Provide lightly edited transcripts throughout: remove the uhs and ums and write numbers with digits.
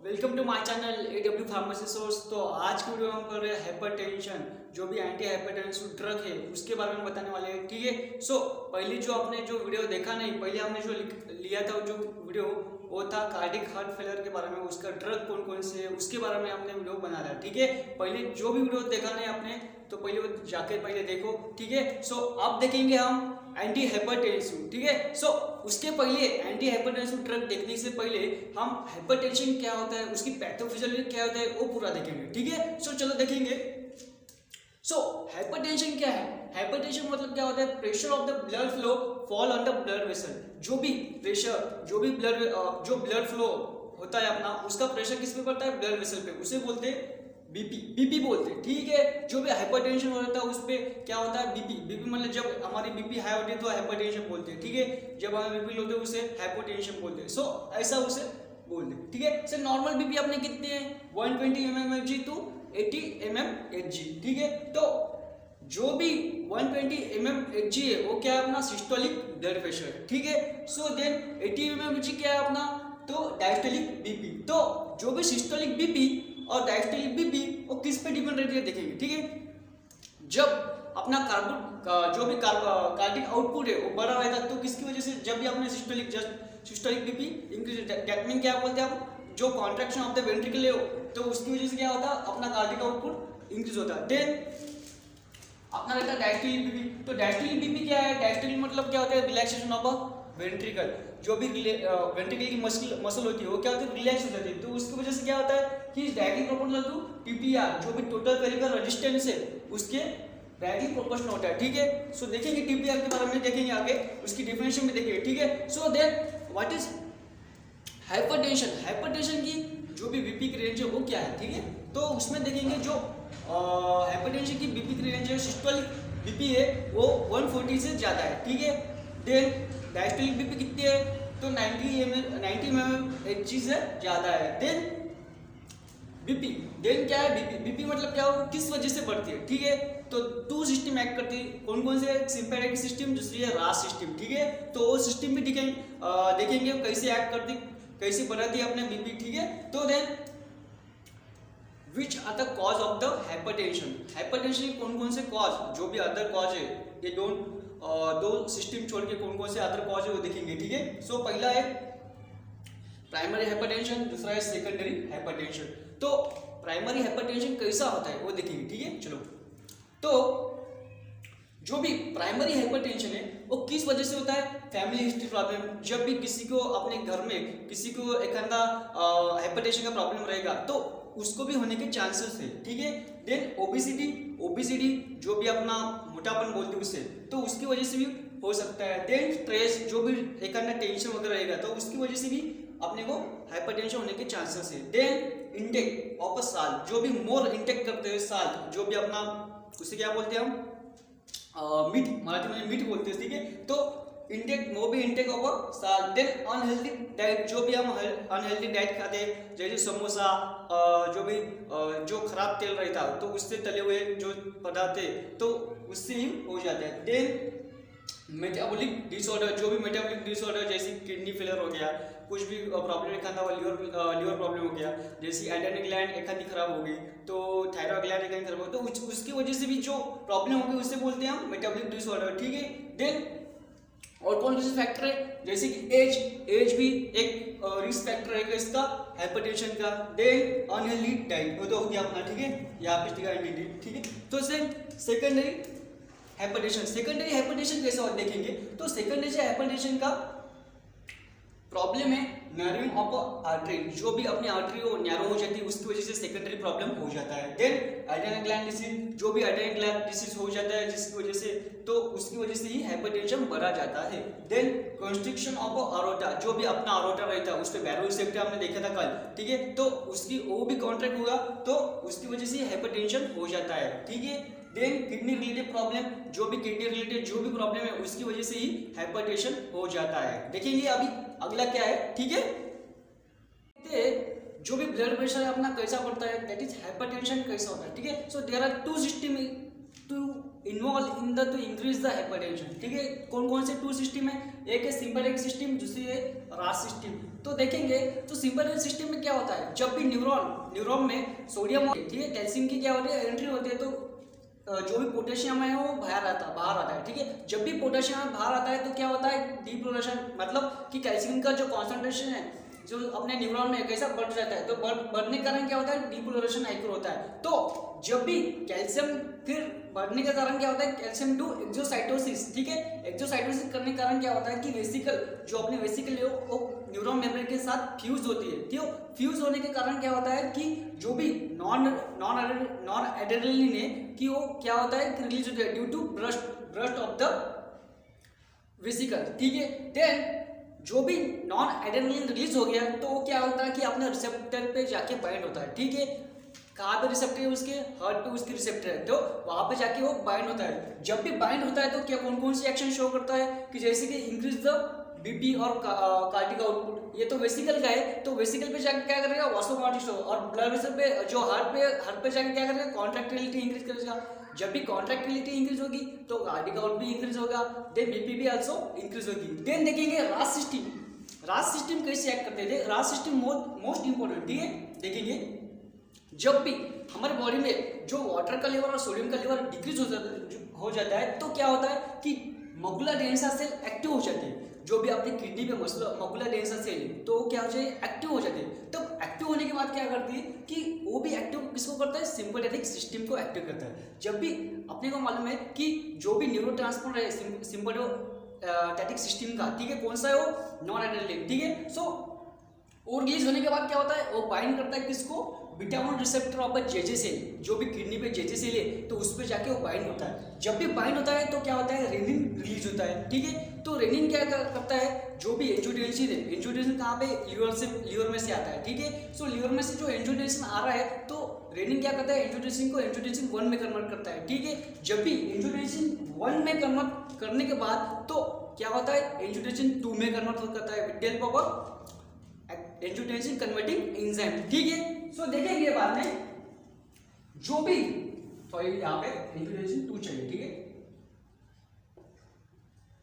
Welcome to my channel AW pharmacy source. तो आज की वीडियो में हम कर रहे हैं हाइपरटेंशन, जो भी एंटी हाइपरटेंसिव ड्रग है उसके बारे में बताने वाले हैं। ठीक है। सो पहले जो आपने जो वीडियो देखा नहीं, पहले हमने जो लिया था जो वीडियो वो था कार्डिक हार्ट फेलियर के बारे में, उसका ड्रग कौन कौन से है उसके बारे में हमने वीडियो बना था। ठीक है। पहले जो भी वीडियो देखा नहीं आपने तो पहले वो जाके पहले देखो। ठीक है। सो अब देखेंगे हम एंटी हाइपरटेंसिव। ठीक है। सो उसके पहले एंटी हाइपरटेंसिव ड्रग देखने से पहले हम हाइपरटेंशन क्या होता है, उसकी पैथोफिजियोलॉजी क्या होता है वो पूरा देखेंगे। ठीक है। सो चलो देखेंगे। सो हाइपरटेंशन क्या है? हाइपरटेंशन मतलब क्या होता है? Pressure of the blood flow fall on the blood vessel. जो भी प्रेशर, जो ब्लड फ्लो होता है अपना, उसका प्रेशर किस पे पड़ता है? ब्लड वेसल पे। उसे बोलते हैं बीपी बोलते हैं। ठीक है। जो भी हाइपरटेंशन हो रहा था उस पे क्या होता है? बीपी मतलब जब हमारी बीपी हाई होती है तो हाइपरटेंशन बोलते हैं। ठीक है। जब हमें बीपी लो होते हैं उसे हाइपोटेंशन बोलते हैं। सो ऐसा उसे बोलते हैं। ठीक है। सर नॉर्मल बीपी अपने कितने हैं? 120 mmHg टू 80 mmHg। ठीक है। तो जो भी 120 mmHg है वो क्या है? अपना सिस्टोलिक ब्लड प्रेशर। ठीक है। सो देन 80 mmHg क्या है अपना? तो डायस्टोलिक बीपी। तो जो भी सिस्टोलिक बीपी और डायस्टोलिक बीपी वो किस पे डिपेंड रहती है देखेंगे। ठीक है। जब अपना जो भी कार्डिक आउटपुट है वो बढ़ा रहता है तो किसकी वजह से? जब भी अपने systolic BP increase, that mean क्या बोलते हैं आप? जो कॉन्ट्रैक्शन ऑफ द वेंट्रिकल है तो उसकी वजह से क्या होता है? अपना कार्डिक आउटपुट इंक्रीज होता है। देन अपना रहता है डायस्टोलिक बीपी। तो डायस्टोलिक बीपी क्या है? डायस्टोलिक मतलब क्या होता है? Relaxation of a ventricle. जो भी वेंट्रिकल की मसल होती है वो क्या होती है? रिलैक्स हो जाती है। तो उसकी वजह से क्या होता है कि डायरेक्टली प्रोपोर्शनल टू टीपीआर, जो भी टोटल पेरिफेरल रेजिस्टेंस है उसके डायरेक्टली प्रोपोर्शनल होता है। ठीक है। सो देखेंगे टीपीआर के बारे में, देखेंगे आगे उसकी डिफिनेशन भी देखेंगे। ठीक है। So then what is hypertension? Hypertension की जो भी बीपी की रेंज है वो क्या है? ठीक है। तो उसमें देखेंगे जो हाइपरटेंशन की बीपी की रेंज है, सिस्टोलिक बीपी है वो 140 से ज़्यादा है। ठीक है। देन डायस्टोलिक बीपी कितनी है? तो 90 mmHg से ज़्यादा है। देन बीपी, देन क्या है? बीपी मतलब क्या हो, किस वजह से बढ़ती है? ठीक है। तो टू सिस्टम एक्ट करती है। कौन कौन से? सिंपैथेटिक सिस्टम, दूसरी है रास सिस्टम। ठीक है। तो वो सिस्टम भी देखेंगे कैसे एक्ट करती, कैसे बढ़ाती है अपने बीपी। ठीक है। तो then which are the cause of the hypertension? Hypertension के कौन कौन से कॉज, जो भी अदर कॉज है, ये दो सिस्टम छोड़ के कौन कौन से अदर कॉज है वो देखेंगे। ठीक है। सो पहला है प्राइमरी हाइपरटेंशन, दूसरा है सेकेंडरी हाइपरटेंशन। तो प्राइमरी हाइपरटेंशन कैसा होता है वो देखेंगे। ठीक है। चलो, तो जो भी प्राइमरी हाइपरटेंशन है वो किस वजह से होता है? Family history problem. जब भी किसी को अपने घर में किसी को एक हाइपरटेंशन का प्रॉब्लम रहेगा तो उसको भी होने के चांसेस है। ठीक है। देन ओबिसिटी जो भी अपना मोटापन बोलते हैं उससे, तो उसकी वजह से भी हो सकता है। देन स्ट्रेस, जो भी एक टेंशन वगैरह रहेगा तो उसकी वजह से भी अपने को हाइपरटेंशन होने के चांसेस है। Then intake of a salt, जो भी मोर इंटेक करते हैं साल्ट, जो भी अपना उसे क्या बोलते हैं हम? मीट, मराठी में मीट बोलते हैं। ठीक है। तो इंटेक, वो भी intake of salt. Then unhealthy diet, जो भी हम अनहेल्दी डाइट खाते हैं जैसे समोसा, जो भी जो खराब तेल रहता है तो उससे तले हुए जो पदार्थ है तो उससे ही हो जाता है। देन मेटाबॉलिक डिसऑर्डर, जो भी मेटाबॉलिक डिसऑर्डर जैसे किडनी फेलियर हो गया, कुछ भी प्रॉब्लम एक लीवर प्रॉब्लम हो गया, जैसे एड्रेनल ग्लैंड एक खराब हो गई तो थायराइड ग्लैंड एक खराब हो तो उसकी वजह से भी जो प्रॉब्लम होगी उससे बोलते हैं हम मेटाबॉलिक डिसऑर्डर। ठीक है। देन और कौन से फैक्टर है? जैसे कि एज भी एक रिस्क फैक्टर है इसका हाइपरटेंशन का। देन अनहेल्दी डाइट वो तो हो गया अपना। ठीक है। यहाँ पे ठीक है। तो सेकेंडरी हाइपरटेंशन कैसा और देखेंगे। तो सेकेंडरी हाइपरटेंशन का प्रॉब्लम है नैरोइंग ऑफ आर्टरी, जो भी अपनी आर्टरी वो नैरो हो जाती है उसकी वजह से सेकेंडरी प्रॉब्लम हो जाता है। देन एड्रेनल ग्लैंड डिसीज, जो भी एड्रेनल ग्लैंड डिसीज हो जाता है जिसकी वजह से, तो उसकी वजह से ही हाइपरटेंशन बढ़ा जाता है। देन कंस्ट्रिक्शन ऑफ अरोटा, जो भी अपना अरोटा रहता है उस पे बैरोसेप्टर हमने देखा था कल। ठीक है। तो उसकी वो भी कॉन्ट्रैक्ट होगा तो उसकी वजह से हाइपरटेंशन हो जाता है। ठीक है। देन किडनी रिलेटेड प्रॉब्लम, जो भी किडनी रिलेटेड जो भी प्रॉब्लम है उसकी वजह से ही हाइपरटेंशन हो जाता है। देखेंगे अभी अगला क्या है। ठीक है। जो भी ब्लड प्रेशर अपना कैसा बढ़ता है, दैट इज हाइपरटेंशन कैसा होता है। ठीक है। So there are two involve in the to increase the hypertension. ठीक है, कौन कौन से 2 सिस्टम है, एक है सिंपैथेटिक सिस्टम, दूसरी है रास सिस्टम। तो देखेंगे तो सिंपैथेटिक सिस्टम में क्या होता है, जब भी न्यूरॉन में सोडियम, ठीक है, कैल्शियम की क्या होती है एंट्री होती है, तो जो भी पोटेशियम है वो बाहर आता है। ठीक है, जब भी पोटेशियम बाहर आता है तो क्या होता है डिपोलराइजेशन, मतलब कि कैल्शियम का जो कॉन्सेंट्रेशन है जो अपने न्यूरॉन में कैसा बढ़ जाता है, तो बढ़ने के कारण क्या होता है डिपोलराइजेशन आइक्रो होता है। तो जब भी कैल्शियम फिर बढ़ने के कारण क्या होता है कैल्शियम टू एक्सोसाइटोसिस। ठीक है, एक्सोसाइटोसिस करने के कारण क्या होता है कि वेसिकल जो अपने वेसिकल है वो न्यूरॉन मेम्ब्रेन के साथ फ्यूज होती है। ठीक है, फ्यूज होने के कारण क्या होता है कि जो भी नॉन एड्रेनलिन है कि वो क्या होता है रिलीज होता है due to burst of the vesicle. ठीक है, देन जो भी नॉन एड्रेनलिन रिलीज हो गया तो वो क्या होता है कि अपने रिसेप्टर पे जाके बाइंड होता है। ठीक है, कहाँ पे रिसेप्टर है उसके, हार्ट पे उसके रिसेप्टर है, तो वहां पे जाके वो बाइंड होता है। जब भी बाइंड होता है तो क्या कौन कौन सी एक्शन शो करता है कि जैसे कि इंक्रीज द बीपी और कार्डिक आउटपुट, ये तो वेसिकल का है, तो वेसिकल पे जाके क्या करेगा वासोकॉन्ट्रिक्शन, और ब्लड वेसल पे जो हार्ट पे जाके क्या करेगा कॉन्ट्रैक्टिलिटी इंक्रीज करेगा। जब भी कॉन्ट्रैक्टिलिटी इंक्रीज होगी तो कार्डिक आउट भी इंक्रीज होगा, देन बीपी भी आल्सो इंक्रीज होगी। देन देखेंगे रास सिस्टम कैसे एक्ट करते थे। रास सिस्टम मोस्ट इंपोर्टेंट। ठीक है, देखेंगे जब भी हमारे बॉडी में जो वाटर का लेवल और सोडियम का लेवल डिक्रीज हो जाता है तो क्या होता है कि मकुला डेंसा सेल एक्टिव हो जाते हैं। जो भी अपनी किडनी पे मकुला डेंसा सेल तो क्या हो जाए एक्टिव हो जाते हैं। तो एक्टिव होने के बाद क्या करती है कि वो भी एक्टिव किसको करता है सिंपैथेटिक सिस्टम को एक्टिव करता है। जब भी अपने को मालूम है कि जो भी न्यूरोट्रांसमीटर है सिंपैथेटिक सिस्टम का, ठीक है, कौन सा है वो नॉन एड्रेनलिन। ठीक है, सो वो रिलीज होने के बाद क्या होता है वो बाइंड करता है किसको beta 1 receptor of JJ cell, जो भी किडनी पे जेजे सेल है तो उस पे जाके वो बाइंड होता है। जब भी बाइंड होता है तो क्या होता है रेनिन रिलीज होता है। ठीक है, तो रेनिन क्या करता है जो भी एंजियोटेंसिन है, एंजियोटेंसिन कहाँ पे लीवर में से आता है। ठीक है, सो लीवर में से जो एंजियोटेंसिन आ रहा है तो रेनिन क्या करता है एंजियोटेंसिन को एंजियोटेंसिन 1 में कन्वर्ट करता है। ठीक है, जब भी एंजियोटेंसिन 1 में कन्वर्ट करने के बाद तो क्या होता है एंजियोटेंसिन 2 में कन्वर्ट करता है with help of angiotensin converting enzyme. ठीक है, सो देखेंगे बाद में जो भी सॉरी यहाँ पे एंजियोटेंसिन 2 चाहिए।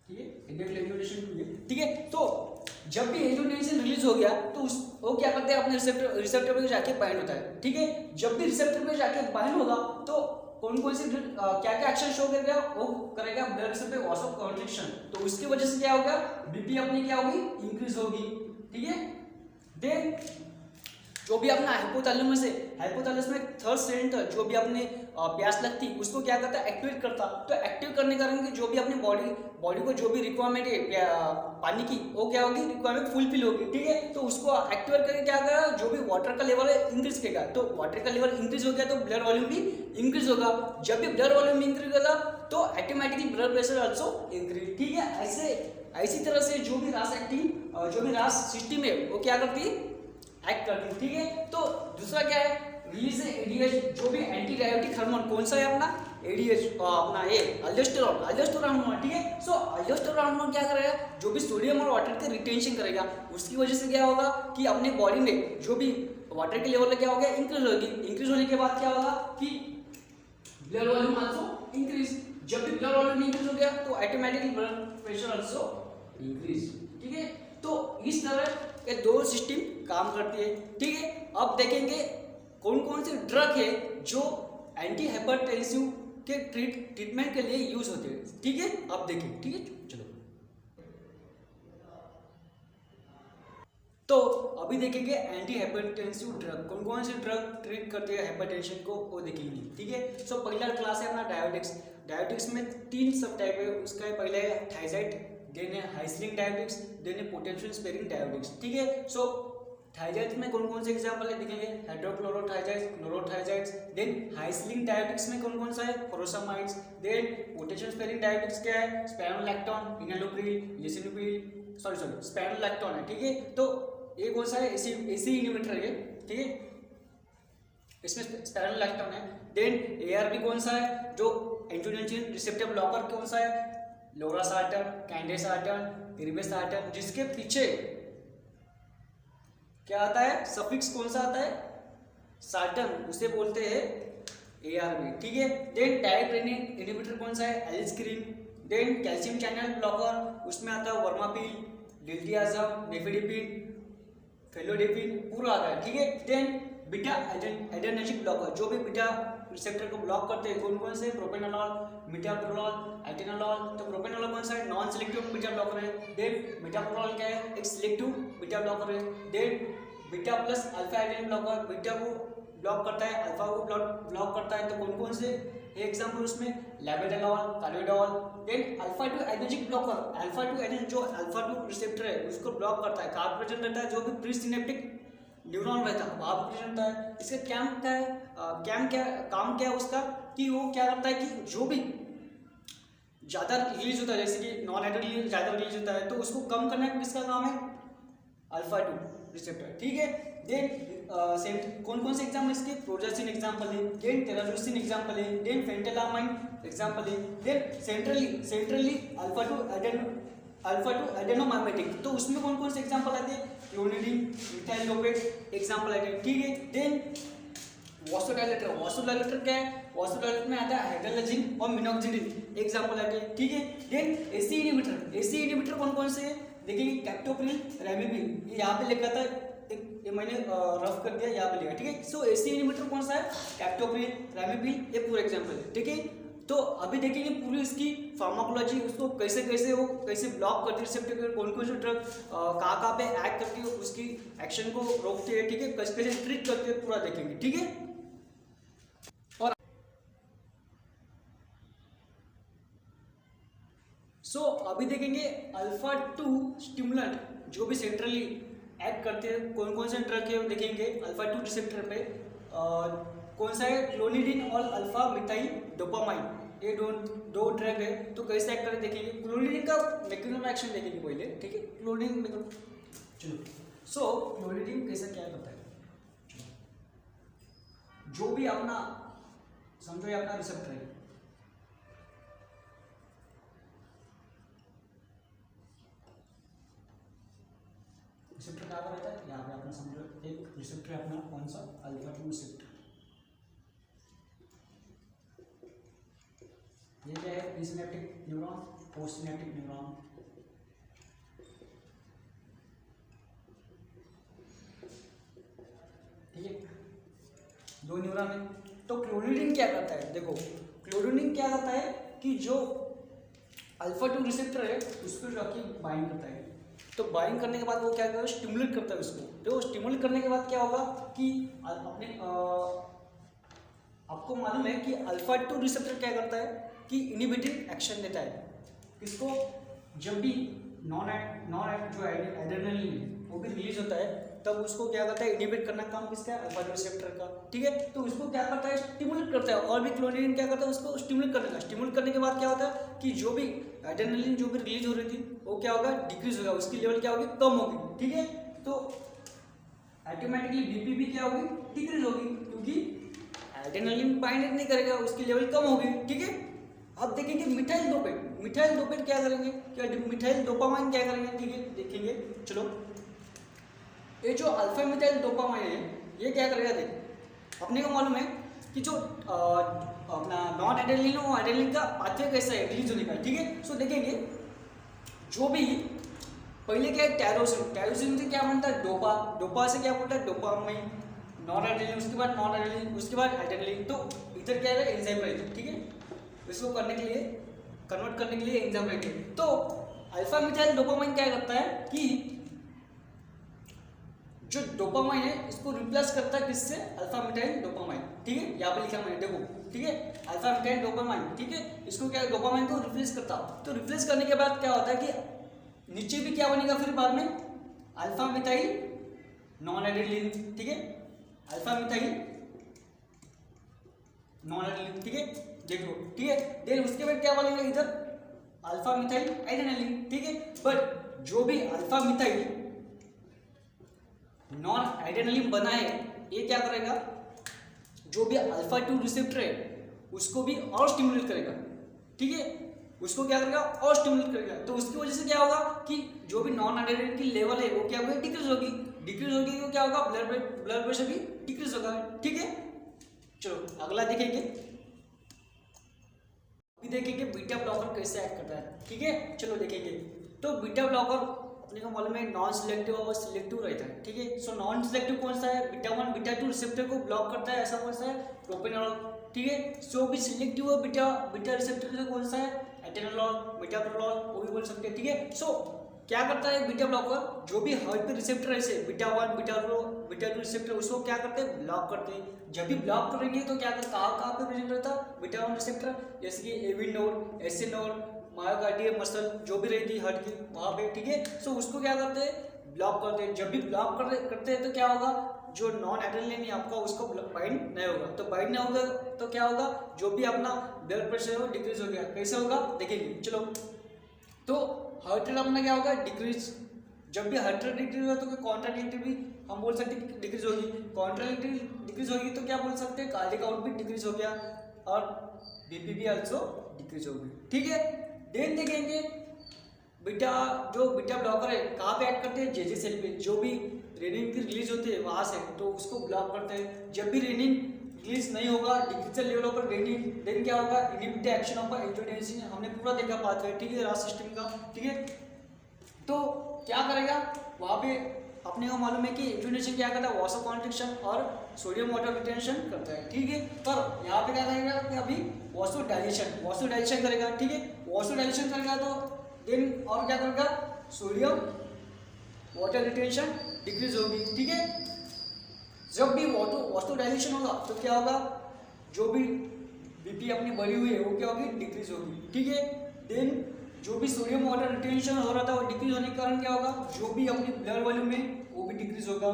ठीक है, एंजियोटेंसिन 2 है। ठीक है, तो जब भी एंजियोटेंसिन रिलीज हो गया तो वो क्या करते हैं अपने रिसेप्टर पे जाके बाइंड होता है। ठीक है, जब भी रिसेप्टर पे जाके बाइंड होगा तो कौन कौन से क्या क्या एक्शन शो करेगा वो करेगा ब्लड वेसल पे वासोकॉन्ट्रिक्शन, तो उसकी वजह से क्या होगा बीपी अपनी क्या होगी इंक्रीज होगी। ठीक है, देन जो भी अपना हाइपोथैलेमस में थर्ड सेंटर जो भी अपने प्यास लगती उसको क्या करता है एक्टिवेट करता। तो एक्टिव करने के कारण जो भी अपने बॉडी को जो भी रिक्वायरमेंट है पानी की वो क्या होगी रिक्वायरमेंट फुलफिल होगी। ठीक है, तो उसको एक्टिवेट करके क्या करेगा जो भी वाटर का लेवल है इंक्रीज करेगा। तो वाटर का लेवल इंक्रीज हो गया तो ब्लड वॉल्यूम भी इंक्रीज होगा। जब भी ब्लड वॉल्यूम इंक्रीज होगा तो automatically blood pressure also increase. ठीक है, ऐसी तरह से जो भी रास सिस्टम है वो क्या करती है एक्ट करती है। ठीक है, तो दूसरा क्या है रिलीज एडीएच, जो भी एंटी डायबिटिक हार्मोन कौन सा है अपना एडीएच अपना ये अल्डोस्टेरोन हार्मोन। ठीक है, सो अल्डोस्टेरोन हार्मोन क्या करेगा जो भी सोडियम और वाटर के रिटेंशन करेगा। उसकी वजह से क्या होगा कि अपने बॉडी में जो भी वाटर के लेवल क्या हो गया इंक्रीज होगी। इंक्रीज होने के बाद क्या होगा कि ब्लड वॉल्यूम आल्सो इंक्रीज। जब भी ब्लड वॉल्यूम इंक्रीज हो गया तो automatically blood pressure also increase. ठीक है, तो इस तरह ये 2 सिस्टम काम करती है। ठीक है, अब देखेंगे कौन कौन से ड्रग है जो एंटी हाइपरटेंसिव के ट्रीटमेंट के लिए यूज होते हैं। ठीक है, अब देखें। ठीक है, चलो तो अभी देखेंगे एंटी हाइपरटेंसिव ड्रग कौन कौन से ड्रग ट्रीट करते हैं हाइपरटेंशन को वो देखेंगे। ठीक है, सो पहला क्लास है अपना डायबिटिक्स में 3 सब टाइप है। उसका पहले है थायराइड, देन है हाइस्लिंग डायबिटिक्स, देन है पोटेंशियल स्पेरिंग डायबिटिक्स। ठीक है, सो थायराइड में कौन कौन से एग्जांपल है देखेंगे हाइड्रोक्लोरोथायराइड्स, क्लोरोथायराइड्स। देन हाइस्लिंग डायबिटिक्स में कौन कौन सा है फुरोसामाइड्स। देन पोटेंशियल स्पेरिंग डायबिटिक्स क्या है स्पैनोलैक्टोन, इनालोप्रिल, लिसिनोप्रिल, सॉरी स्पैनोलैक्टोन है। ठीक है, तो ये कौन सा है एसी इनहिबिटर है। ठीक है, इसमें स्पैनोलैक्टोन है। देन एआरबी कौन सा है जो एंजियोटेंसिन रिसेप्टर ब्लॉकर कौन सा है लोरासार्टन, कैंडेसार्टन, इर्बेसार्टन, जिसके पीछे क्या आता है सफिक्स कौन सा आता है सार्टन, उसे बोलते हैं ARB, ठीक है। देन डायरेक्ट रेनिन इनहिबिटर कौन सा है, एलिस्क्रीन। देन कैल्शियम चैनल ब्लॉकर, उसमें आता है वर्मापिल, डिल्टियाज़म, नेफेडिपिन, फेलोडिपिन, पूरा आता है, ठीक है। देन बीटा एडेनर्जिक ब्लॉकर, जो भी बीटा रिसेप्टर को ब्लॉक करते हैं, कौन कौन से, प्रोपेनोलॉल, मेटाप्रोलॉल, एटेनोलॉल। तो प्रोपेनोलॉल कौन सा है, नॉन सिलेक्टिव बीटा ब्लॉकर है। देन मेटाप्रोलॉल क्या है, एक सिलेक्टिव बीटा ब्लॉकर है। Then beta plus alpha adenine blocker, beta को ब्लॉक करता है, अल्फा को ब्लॉक करता है। तो कौन कौन से एग्जाम्पल उसमें, labetalol, carvedilol. Then alpha 2 adrenergic blocker, alpha 2 adenine जो अल्फा 2 रिसेप्टर है उसको ब्लॉक करता है, कहाँ प्रेजेंट रहता है, जो भी प्री सिनेप्टिक न्यूरॉन रहता है वहाँ प्रेजेंट रहता है। इसका काम क्या है उसका, कि वो क्या करता है कि जो भी ज़्यादा रिलीज होता है, जैसे कि नॉन एड्रेनलिन ज़्यादा रिलीज होता है, तो उसको कम करना किसका काम है, अल्फा 2 रिसेप्टर, ठीक है। देन कौन कौन से एग्जाम्पल इसके, प्रोजेस्टिन एग्जाम्पल है। देन टेराजोस्टिन एग्जाम्पल है। देन फेंटेलामाइन एग्जाम्पल है। देन सेंट्रली अल्फा 2 एडेनोमाइमेटिक, तो उसमें कौन कौन से एग्जाम्पल आते हैं, क्लोनिडीन, मिथाइलोपेट एग्जाम्पल आते हैं, ठीक है। देन वासोडाइलेटर क्या है, वासोडाइलेटर में आता है हाइड्रोजन और मिनोक्सिडिन एग्जाम्पल आते हैं, ठीक है। देन एसी इनहिबिटर कौन कौन से है, देखिए कैप्टोप्रिल, रेमिपिल, ये यहाँ पे लिखा था, ये मैंने रफ कर दिया, यहाँ पे लिखा, ठीक है। सो एसी इनहिबिटर कौन सा है, कैप्टोप्रिल, रेमिपिल, ये पूरा एग्जाम्पल है, ठीक है। तो अभी देखेंगे पूरी इसकी फार्माकोलॉजी, उसको कैसे ब्लॉक करती है रिसेप्टर, कौन कौन से ड्रग कहाँ पे एक्ट करती है, उसकी एक्शन को रोकती है, ठीक है, कैसे ट्रीट करती है, पूरा देखेंगे, ठीक है। और अभी देखेंगे अल्फा 2 स्टिमुलेंट जो भी सेंट्रली एक्ट करते हैं, कौन कौन से ड्रग है वो देखेंगे अल्फा 2 रिसेप्टर पे। कौन सा है, क्लोनिडीन और अल्फा मिथाइल डोपामाइन, ये दो ड्रग है। तो कैसे एक्ट करें देखेंगे, क्लोनिडीन का मैकेनिज्म एक्शन देखेंगे पहले, ठीक है। क्लोनिडीन चलो, क्लोनिडीन कैसा क्या करता है, जो भी अपना समझो ये अपना रिसेप्टर है, रिसेप्टर कहाँ पर रहता है, यहाँ पे अपना समझो एक रिसेप्टर है अपना, कौन सा, अल्फा 2 रिसेप्टर। ये क्या है, प्रीसिनेप्टिक न्यूरॉन, पोस्टसिनेप्टिक न्यूरॉन, ठीक है, दो न्यूरॉन है। तो क्लोनिडीन क्या करता है, देखो क्लोनिडीन क्या करता है कि जो अल्फा 2 रिसेप्टर है उसको जाके बाइंड करता है। तो बाइंड करने के बाद वो क्या करता है, स्टिमुलेट करता है उसको। तो स्टिमुलेट करने के बाद क्या होगा कि अपने आपको मालूम है कि अल्फा 2 रिसेप्टर क्या करता है कि इनहिबिटिंग एक्शन देता है इसको, जब भी नॉन जो एड्रेनलिन वो भी रिलीज होता है तब उसको क्या करता है, इनहिबिट करना काम किसका है, अल्फा 2 रिसेप्टर का, ठीक है। तो उसको क्या करता है, स्टिमुलेट करता है। और भी क्लोनिडीन क्या करता है, उसको स्टिमुलेट करने का। स्टिमुलेट करने के बाद क्या होता है कि जो भी एड्रेनलिन जो भी रिलीज हो रही थी वो क्या होगा, डिक्रीज होगा, उसकी लेवल क्या होगी, कम होगी, ठीक है। तो ऑटोमेटिकली बीपी भी क्या होगी, डिक्रीज होगी, क्योंकि एड्रेनलिन बाइंड नहीं करेगा, उसकी लेवल कम होगी, ठीक है। अब देखेंगे मिथाइल डोपेट क्या करेंगे, क्या मिथाइल डोपामाइन क्या करेंगे, ठीक है, देखेंगे। चलो, ये जो अल्फा मिथाइल डोपामाइन है ये क्या करेगा, देख अपने को मालूम है कि जो अपना नॉन एड्रेनलिन वो एड्रेनलिन का पाथवे कैसा है रिलीज होने का, ठीक है। सो देखेंगे जो भी पहले क्या है, टायरोसिन से क्या बनता है, डोपा से क्या बनता है, डोपामाइन, नॉन एड्रेनलिन, उसके बाद नॉन एड्रेनलिन, उसके बाद एड्रेनलिन। तो इधर क्या है, एंजाइम रहेगी, ठीक है, इसको करने के लिए, कन्वर्ट करने के लिए एंजाइम रहेगी। तो अल्फा मिथाइल डोपामाइन क्या करता है कि जो डोपामाइन है इसको रिप्लेस करता है किससे, अल्फा मिथाइल डोपामाइन, ठीक है, यहाँ पे लिखा मैंने, देखो, ठीक है, अल्फा मिथाइल डोपामाइन, ठीक है, इसको क्या डोपामाइन को रिप्लेस करता। तो रिप्लेस करने के बाद क्या होता है कि नीचे भी क्या बनेगा फिर बाद में, अल्फा मिथाइल नॉन एड्रेनलिन, ठीक है, अल्फा मिथाइल नॉन एड्रेनलिन, ठीक है, देखो, ठीक है। देन उसके बाद क्या बनेगा इधर, अल्फा मिथाइल एड्रेनलिन, ठीक है। बट जो भी अल्फा मिथाइल नॉन एड्रेनलिन बना है ये क्या करेगा, जो भी अल्फा 2 रिसेप्टर है उसको भी और स्टिमुलेट करेगा, ठीक है, उसको क्या करेगा और स्टिमुलेट करेगा। तो उसकी वजह से क्या होगा कि जो भी नॉन एड्रेनलिन की लेवल है वो क्या होगी, डिक्रीज होगी तो क्या होगा, ब्लड प्रेशर भी डिक्रीज होगा, ठीक है। चलो अगला देखेंगे। अभी देखेंगे बीटा ब्लॉकर कैसे एक्ट करता है, ठीक है। चलो देखेंगे। तो बीटा ब्लॉकर अपने को मालूम है नॉन सिलेक्टिव और सिलेक्टिव रहता है, ठीक है। सो नॉन सिलेक्टिव कौन सा है, बीटा 1 बीटा 2 रिसेप्टर को ब्लॉक करता है, ऐसा कौन सा है, प्रोपेनॉल, ठीक है। सो भी सिलेक्टिव और बीटा बीटा रिसेप्टर से कौन सा है, एटेनोल, मेटाप्रोलॉल, वो भी बोल सकते हैं, ठीक है। सो क्या करता है बीटा ब्लॉकर, जो भी हार्ट पे रिसेप्टर है बीटा 1 बीटा 2 रिसेप्टर, उसको क्या करते हैं, ब्लॉक करते हैं। जब भी ब्लॉक करेंगे तो क्या कहाँ पे प्रेजेंट रहता है बीटा 1 रिसेप्टर, जैसे कि AV node, SA node, myocardial muscle जो भी रहती है हार्ट की वहाँ पे, ठीक है। सो उसको क्या करते हैं, ब्लॉक करते हैं। जब भी ब्लॉक करते हैं तो क्या होगा, जो नॉन एड्रेनलिन है आपका उसको बाइंड नहीं होगा। तो बाइंड नहीं होगा तो क्या होगा, जो भी अपना ब्लड प्रेशर है वो डिक्रीज हो गया। कैसे होगा देखेंगे, चलो। तो हार्ट रेट अपना क्या होगा, डिक्रीज। जब भी हार्ट रेट डिक्रीज होगा तो कॉन्ट्रैक्टिलिटी भी हम बोल सकते हैं कि डिक्रीज होगी। कॉन्ट्रैक्टिलिटी डिक्रीज होगी तो क्या बोल सकते हैं, कार्डियक आउटपुट डिक्रीज हो गया और बीपी भी आल्सो डिक्रीज होगी, ठीक है। देन देखेंगे बीटा जो बीटा ब्लॉकर है कहाँ पे एक्ट करते हैं, जेजे सेल पे। जो भी रेनिन की रिलीज होती है वहाँ से, तो उसको ब्लॉक करते हैं। जब भी रेनिन रिलीज नहीं होगा डिक्रीजल लेवल पर रेनिन, देन क्या होगा, इनहिबिट एक्शन ऑफ एंजियोटेंसिन। हमने पूरा देखा पाथवे, ठीक है, रास सिस्टम का, ठीक है। तो क्या करेगा वहाँ पे, अपने को मालूम है कि एंजियोटेंसिन क्या करता है, वासो कॉन्ट्रिक्शन और सोडियम वाटर रिटेंशन करता है, ठीक है। पर यहाँ पे क्या करेगा कि अभी वासो डायलेशन करेगा, ठीक है। वासो डायलेशन करेगा तो देन और क्या करेगा, सोडियम वाटर रिटेंशन डिक्रीज होगी, ठीक है। जब भी वासो डायलेशन होगा तो क्या होगा, जो भी बीपी अपनी बढ़ी हुई है वो क्या होगी, डिक्रीज होगी, ठीक है। देन जो भी सोडियम वाटर रिटेंशन हो रहा था वो डिक्रीज होने के कारण क्या होगा, जो भी अपनी ब्लड वॉल्यूम है वो भी डिक्रीज होगा।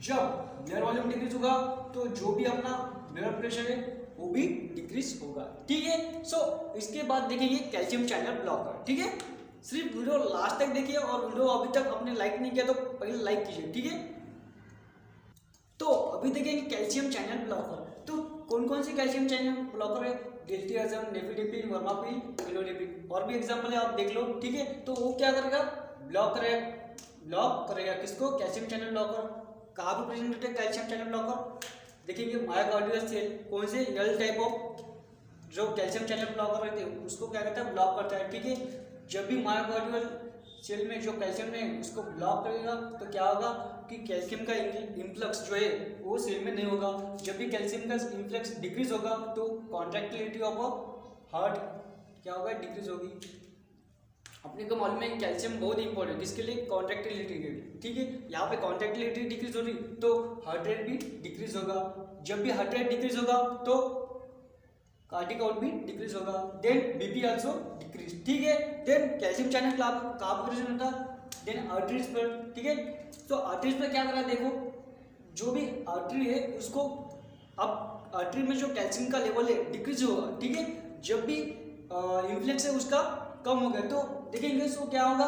जब ब्लड वॉल्यूम डिक्रीज होगा तो जो भी अपना ब्लड प्रेशर है वो भी डिक्रीज होगा, ठीक है। सो इसके बाद देखेंगे कैल्शियम चैनल ब्लॉकर, ठीक है। सिर्फ वीडियो लास्ट तक देखिए और वीडियो अभी तक आपने लाइक नहीं किया तो पहले लाइक कीजिए, ठीक है। तो अभी देखेंगे कैल्शियम चैनल ब्लॉकर। तो कौन कौन से कैल्शियम चैनल ब्लॉकर है, डिल्टियाजम, नेफिडिपिन, वर्मापिन, मिलोडिपिन, और भी एग्जांपल है आप देख लो, ठीक है। तो वो क्या करेगा, ब्लॉक करेगा किसको, कैल्शियम चैनल ब्लॉकर। कहाँ पे प्रेजेंट होता है कैल्शियम चैनल ब्लॉकर, देखेंगे मायोकार्डियल सेल, कौन से एल टाइप ऑफ जो कैल्शियम चैनल ब्लॉकर रहते हैं उसको क्या करता है, ब्लॉक करता है, ठीक है। जब भी मायोकार्डियल सेल में जो कैल्शियम है उसको ब्लॉक करेगा तो क्या होगा कि कैल्शियम का इन्फ्लक्स जो है वो सेल में नहीं होगा। जब भी कैल्शियम का इन्फ्लक्स डिक्रीज होगा तो कॉन्ट्रैक्टिलिटी ऑफ हार्ट क्या होगा, डिक्रीज होगी। अपने को मालूम है कैल्शियम बहुत इंपॉर्टेंट है किसके लिए, कॉन्ट्रैक्टिलिटी के लिए, ठीक है। यहाँ पे कॉन्ट्रैक्टिलिटी डिक्रीज हो रही तो हार्ट रेट भी डिक्रीज होगा। जब भी हार्ट रेट डिक्रीज होगा तो कार्डियक आउट भी डिक्रीज होगा। देन बीपी आल्सो डिक्रीज, ठीक है। देन कैल्शियम चैनल कहाँ पर प्रेजेंट होता है, देन आर्टरीज पर, ठीक है। तो आर्टरीज पर क्या करा, देखो जो भी आर्टरी है उसको, अब आर्टरी में जो कैल्शियम का लेवल है डिक्रीज होगा, ठीक है। जब भी इन्फ्लक्स है उसका कम हो गया तो देखेंगे सो क्या होगा,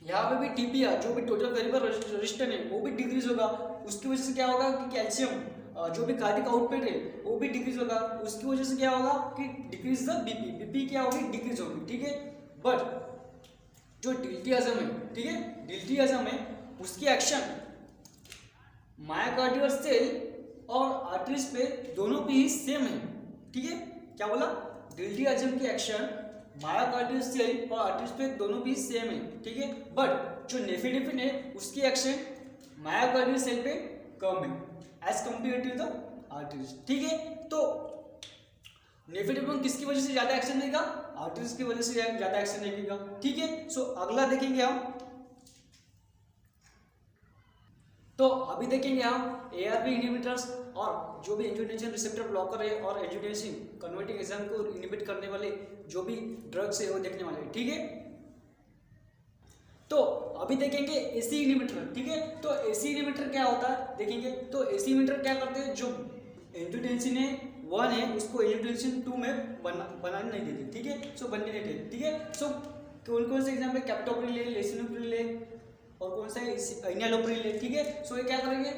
यहाँ पे भी टीपीआर जो भी टोटल वेरिएबल रेजिस्टेंस है वो भी डिक्रीज होगा। उसकी वजह से क्या होगा कि कैल्शियम जो भी कार्डियक आउटपुट है वो भी डिक्रीज होगा। उसकी वजह से क्या होगा कि डिक्रीज द बीपी क्या होगी, डिक्रीज होगी, ठीक है। बट जो डिल्टियाजम है, ठीक है, डिल्टियाजम है उसकी एक्शन मायोकार्डियल सेल और आर्टरीज पे दोनों पे ही सेम है, ठीक है। क्या बोला, डिल्टियाजम की एक्शन मायोकार्डियल सेल और आर्टरीज पे दोनों भी सेम है, ठीक है। बट जो नेफिडिपिन है उसकी एक्शन मायोकार्डियल सेल पे कम है as compare to the arteries, ठीक है। तो नेफिडिपिन किसकी वजह से ज्यादा एक्शन देगा, आर्टरीज की वजह से ज्यादा एक्शन देगा, ठीक है। सो अगला देखेंगे हम, तो अभी देखेंगे हम एआरबी इनहिबिटर्स और जो भी एंजियोटेंसिन रिसेप्टर ब्लॉकर है और एंजियोटेंसिन कन्वर्टिंग एंजाइम को इनहिबिट करने वाले जो भी ड्रग्स है वो देखने वाले हैं, ठीक है। तो अभी देखेंगे एसी इनहिबिटर, ठीक है। तो एसी इनहिबिटर क्या होता है देखेंगे। तो एसी इनहिबिटर क्या करते हैं, जो एंजियोटेंसिन 1 है उसको एंजियोटेंसिन 2 में बनाने नहीं देते, ठीक है। सो बनने नहीं देते, ठीक है। सो कौन कौन से एग्जाम्पल, कैप्टोप्रिल है, लेसिनोप्रिल है और कौन सा है, इनालोप्रिल है, ठीक है। सो ये क्या करेंगे,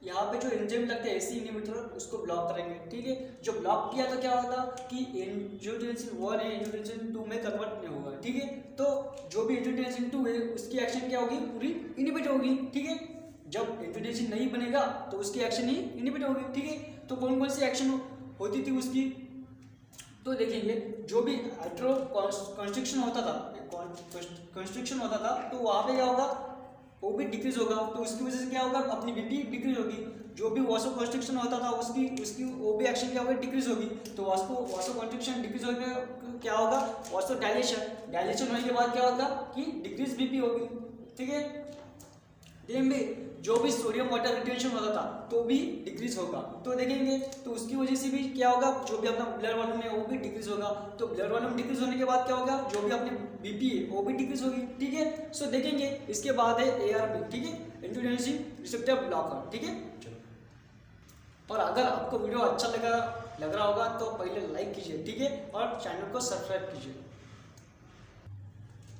यहाँ पे जो एंजाइम लगते हैं एसी इनहिबिटर उसको ब्लॉक करेंगे, ठीक है। जो ब्लॉक किया तो क्या होता कि एंजियोटेंसिन 1 है एंजियोटेंसिन 2 में कन्वर्ट नहीं होगा, ठीक है। तो जो भी एंजियोटेंसिन 2 है उसकी एक्शन क्या होगी, पूरी इनहिबिट होगी, ठीक है। जब एंजियोटेंसिन नहीं बनेगा तो उसकी एक्शन ही इनहिबिट होगी, ठीक है। तो कौन कौन सी एक्शन होती थी उसकी, तो देखेंगे जो भी आर्टरो कंस्ट्रिक्शन होता था तो वहाँ पे क्या होगा, वो भी डिक्रीज होगा। तो उसकी वजह से क्या होगा, अपनी बीपी डिक्रीज होगी। जो भी वासो कंस्ट्रिक्शन होता था उसकी वो भी एक्शन क्या होगा, डिक्रीज होगी। तो वासो कंस्ट्रिक्शन डिक्रीज होने क्या होगा, वासो डायलेशन होने के बाद क्या होगा कि डिक्रीज बीपी होगी, ठीक है। देखेंगे जो भी सोडियम वाटर रिटेंशन होता था तो भी डिक्रीज होगा। तो देखेंगे तो उसकी वजह से भी क्या होगा, जो भी अपना ब्लड वॉल्यूम है वो भी डिक्रीज होगा। तो ब्लड वॉल्यूम डिक्रीज होने के बाद क्या होगा, जो भी अपनी बीपी है वो भी डिक्रीज होगी, ठीक है। सो देखेंगे इसके बाद है ARB, ठीक है, एंजियोटेंसिन रिसेप्टर ब्लॉकर, ठीक है। और अगर आपको वीडियो अच्छा लग रहा होगा तो पहले लाइक कीजिए, ठीक है, और चैनल को सब्सक्राइब कीजिए।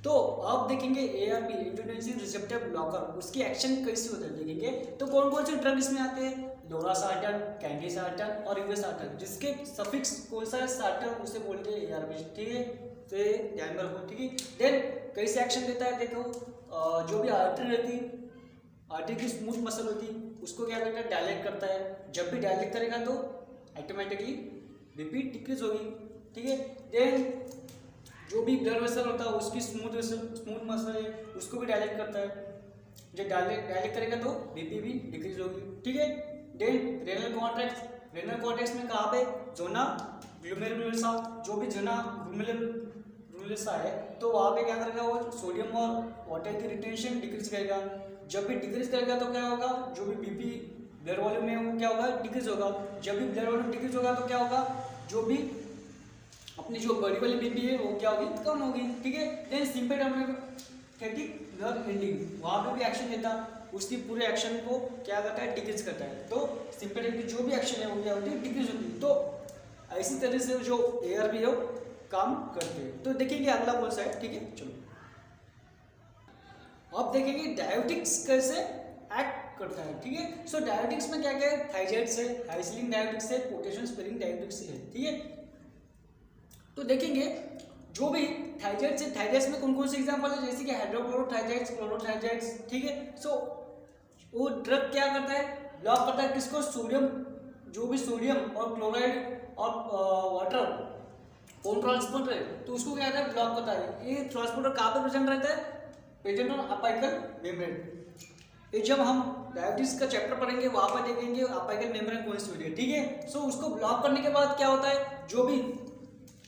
तो आप देखेंगे ARB एंजियोटेंसिन रिसेप्टर ब्लॉकर, उसकी एक्शन कैसी होती है देखेंगे। तो कौन कौन से ड्रग इसमें आते हैं, लोरासार्टन, कैंडिसार्टन और यूवेसार्टन, जिसके सफिक्स कौन सा है, सार्टन, उसे बोलते हैं ARB, ठीक है। तो ये ध्यान में रखो, ठीक है। देन कैसे एक्शन देता है, देखो जो भी आर्टरी रहती, आर्टरी की स्मूथ मसल होती, उसको क्या करता है, डायलेट करता है। जब भी डायलेट करेगा तो ऑटोमेटिकली बीपी डिक्रीज होगी, ठीक है। देन जो भी ब्लड वेसल होता है उसकी स्मूथ मसल है, उसको भी डायलेट करता है। जब डायलेट करेगा तो बीपी भी डिक्रीज होगी, ठीक है। देन रेनल कॉर्टेक्स में कहाँ पे, जोना ग्लोमेरुलसा, जो भी जोना ग्लोमेरुलसा है तो वहाँ पे क्या करेगा, वो सोडियम और वाटर की रिटेंशन डिक्रीज करेगा। जब भी डिक्रीज करेगा तो क्या होगा, जो भी बीपी ब्लड वॉल्यूम है वो क्या होगा, डिक्रीज होगा। जब भी ब्लड वॉल्यूम डिक्रीज होगा तो क्या होगा, जो भी अपनी जो बड़ी वाली बीपी है वो क्या होगी, कम होगी, ठीक है। देन सिंपैथेटिक नर्व एंडिंग, वहाँ पे भी एक्शन देता, उसकी पूरे एक्शन को क्या करता है, डिक्रीज करता है। तो सिंपैथेटिक जो भी एक्शन है वो क्या होती है, डिक्रीज होती है। तो ऐसी तरह से जो ARB है वो काम करते हैं। तो देखेंगे अगला कौन सा है, ठीक है। चलो अब देखेंगे डायोटिक्स कैसे एक्ट करता है, ठीक है। सो डायोटिक्स में क्या क्या है, थाइजाइड्स है, हाइसिलिन डायोटिक्स है, पोटेशियम स्पेरिंग डायोटिक्स है, ठीक है। तो देखेंगे जो भी थाइजाइड्स है, थाइजाइड्स में कौन कौन से एग्जांपल है, जैसे कि हाइड्रोक्लोरोथाइजाइड्स, क्लोरोथाइजाइड्स, ठीक है। सो वो ड्रग क्या करता है, ब्लॉक करता है किसको, सोडियम, जो भी सोडियम और क्लोराइड और वाटर कौन ट्रांसपोर्टर है तो उसको क्या करता है, ब्लॉक करता है। ये ट्रांसपोर्टर कहाँ पर प्रेजेंट रहता है, प्रेजेंट ऑन अपाइकल मेम्ब्रेन। ये जब हम डायबिटीज का चैप्टर पढ़ेंगे वहाँ पर देखेंगे अपाइकल मेम्ब्रेन कौन सी होती है, ठीक है। सो उसको ब्लॉक करने के बाद क्या होता है, जो भी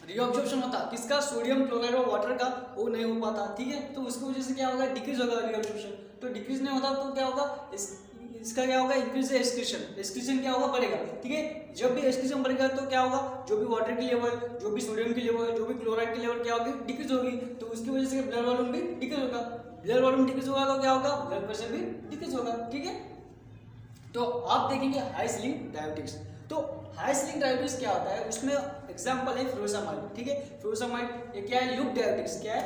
रीअब्जॉर्प्शन होता है किसका, सोडियम क्लोराइड और वाटर का, वो नहीं हो पाता, ठीक है। तो उसकी वजह से क्या होगा, डिक्रीज होगा रीअब्जॉर्प्शन। तो डिक्रीज नहीं होता तो क्या होगा, इसका क्या होगा, इंक्रीज एक्सक्रीशन क्या होगा, बढ़ेगा, ठीक है। जब भी एक्सक्रीशन बढ़ेगा तो क्या होगा, जो भी वाटर की लेवल, जो भी सोडियम की लेवल, जो भी क्लोराइड की लेवल क्या होगी, डिक्रीज होगी। तो उसकी वजह से ब्लड वॉल्यूम भी डिक्रीज होगा। ब्लड वॉल्यूम डिक्रीज होगा तो क्या होगा, ब्लड प्रेशर भी डिक्रीज होगा, ठीक है। तो आप देखेंगे हाई सिलिंग डायबिटिक्स। तो हाई सिलिंग डायबिटिक्स क्या होता है, उसमें एग्जांपल है फ्यूरोसामाइड, ठीक है। फ्यूरोसामाइड ये क्या है, लूप डायबिटिक्स, क्या है,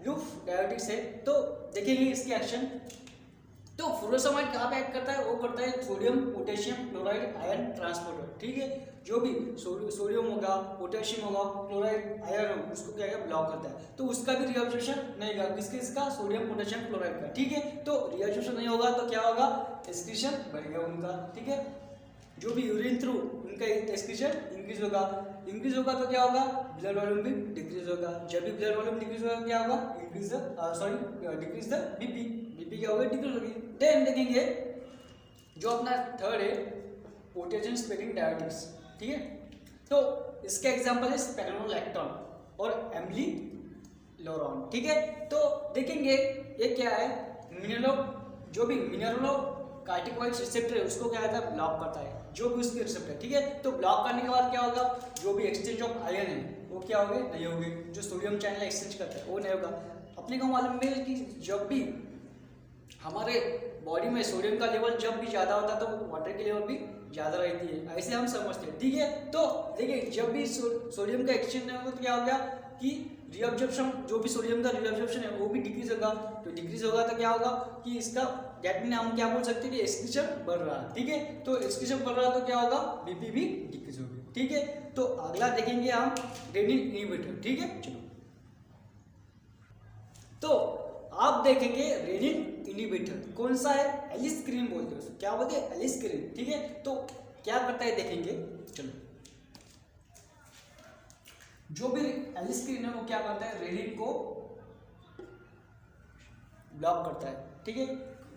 लूप डायबिटिक्स है। तो देखेंगे इसकी एक्शन। तो फ्यूरोसामाइड कहाँ पे एक्ट करता है, वो करता है sodium potassium chloride ion transporter, ठीक है। जो भी सोडियम होगा, पोटेशियम होगा, क्लोराइड आयन होगा, उसको क्या है, ब्लॉक करता है। तो उसका भी रिअब्जॉर्प्शन नहीं होगा, किसका, सोडियम पोटेशियम क्लोराइड का, ठीक है। तो रिअब्जॉर्प्शन नहीं होगा तो क्या होगा, एक्सक्रीशन बढ़ेगा उनका, ठीक है। जो भी यूरिन थ्रू उनका एक्सक्रीशन इंक्रीज होगा तो क्या होगा, ब्लड वॉल्यूम भी डिक्रीज होगा। जब भी ब्लड वॉल्यूम डिक्रीज होगा क्या होगा, डिक्रीज द बीपी क्या होगा, डिक्रीज होगी। देन देखेंगे जो अपना थर्ड है पोटेशियम स्पेरिंग डायबिटिक्स, ठीक है। तो इसका एग्जांपल है स्पेरोलैक्टोन और एम्बलिलोरॉन, ठीक है। तो देखेंगे ये क्या है, जो भी मिनरलोकार्टिकॉइड रिसेप्टर है उसको क्या है, ब्लॉक करता है, जो भी उसके रिसेप्टर, ठीक है। तो ब्लॉक करने के बाद क्या होगा, जो भी एक्सचेंज ऑफ आयन है वो क्या होगा, नहीं होगी। जो सोडियम चैनल एक्सचेंज करता है वो नहीं होगा। अपने को मालूम है कि जब भी हमारे बॉडी में सोडियम का लेवल जब भी ज़्यादा होता है तो वाटर की लेवल भी ज़्यादा रहती है, ऐसे हम समझते हैं, ठीक है। तो देखिए जब भी सोडियम का एक्सचेंज नहीं होगा तो क्या हो गया कि रीअब्जॉर्प्शन, जो भी सोडियम का रीअब्जॉर्प्शन है वो भी डिक्रीज होगा। तो डिक्रीज होगा तो क्या होगा कि इसका दैट मीन हम क्या बोल सकते हैं कि एक्सक्रीशन बढ़ रहा है, ठीक है। तो एक्सक्रीशन बढ़ रहा है तो क्या होगा, बीपी भी डिक्रीज होगी, ठीक है। तो अगला देखेंगे हम रेनिन इनहिबिटर, ठीक है। चलो तो आप देखेंगे रेनिन इनहिबिटर कौन सा है, एलिस्क्रीन बोलते हैं, क्या बोलते हैं, एलिस्क्रीन। ठीक है, तो क्या करता है देखेंगे, चलो। जो भी एलिस्क्रीन है वो क्या करता है, रेनिन को ब्लॉक करता है। ठीक है,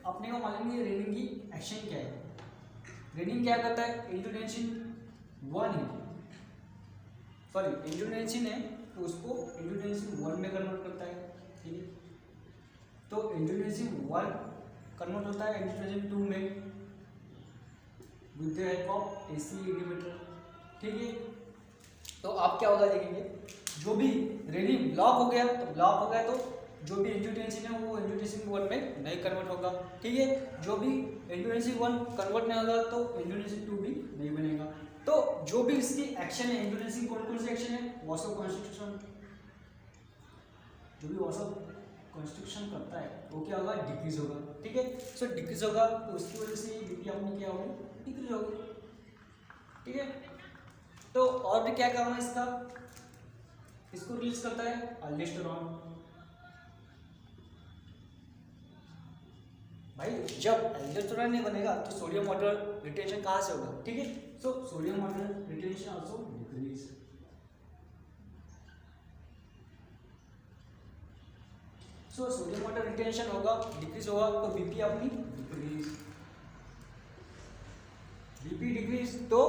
अपने को मालूम है रेनिन की एक्शन क्या है। रेनिन क्या करता है, एंजियोटेंसिन 1 है, सॉरी एंजियोटेंसिन है तो उसको एंजियोटेंसिन 1 में कन्वर्ट करता है। ठीक है, तो एंजियोटेंसिन 1 कन्वर्ट होता है एंजियोटेंसिन 2 में with the help of AC inhibitor. ठीक है, तो आप क्या होगा देखेंगे, जो भी रेनिन ब्लॉक हो गया तो जो भी एंजियोटेंसिन है वो एंजियोटेंसिन 1 में नहीं कन्वर्ट होगा। ठीक है, जो भी एंजियोटेंसिन 1 कन्वर्ट नहीं होगा तो एंजियोटेंसिन 2 भी नहीं बनेगा। तो जो भी इसकी एक्शन है, एंजियोटेंसिन कौन सी एक्शन है, वासो कॉन्स्ट्रिक्शन, जो भी वासो कॉन्स्ट्रिक्शन करता है वो क्या होगा, डिक्रीज होगा। ठीक है, सो डिक्रीज होगा तो उसकी वजह से बीपी अपनी क्या होगी, डिक्रीज होगी। ठीक है, तो और भी क्या काम है इसका, इसको रिलीज करता है अल्डोस्टेरोन। भाई जब एल्डोस्टेरोन नहीं बनेगा तो सोडियम वाटर रिटेंशन कहाँ से होगा। ठीक है, so sodium water retention also decrease. So sodium water retention होगा, डिक्रीज होगा तो बीपी अपनी डिक्रीज, बीपी डिक्रीज तो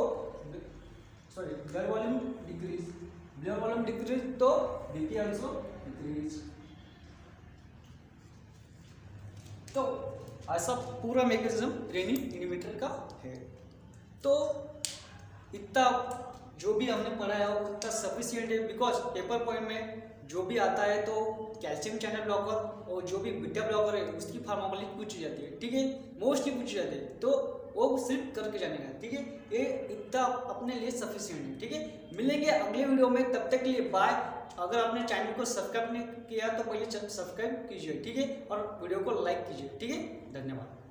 sorry blood volume decrease, blood volume decrease तो बीपी आल्सो डिक्रीज। तो ऐसा पूरा मैकेनिज्म रेनिन इनहिबिटर का है। तो इतना जो भी हमने पढ़ा है उतना सफिशिएंट है, बिकॉज पेपर पॉइंट में जो भी आता है तो कैल्शियम चैनल ब्लॉकर और जो भी बीटा ब्लॉकर है उसकी फार्माकोलॉजी पूछी जाती है। ठीक है, मोस्टली पूछी जाती है, तो वो सिर्फ करके जाने का। ठीक है, ये इतना अपने लिए सफिशिएंट है। ठीक है, मिलेंगे अगले वीडियो में, तब तक के लिए बाय। अगर आपने चैनल को सब्सक्राइब नहीं किया तो पहले सब्सक्राइब कीजिए। ठीक है, और वीडियो को लाइक कीजिए। ठीक है, धन्यवाद।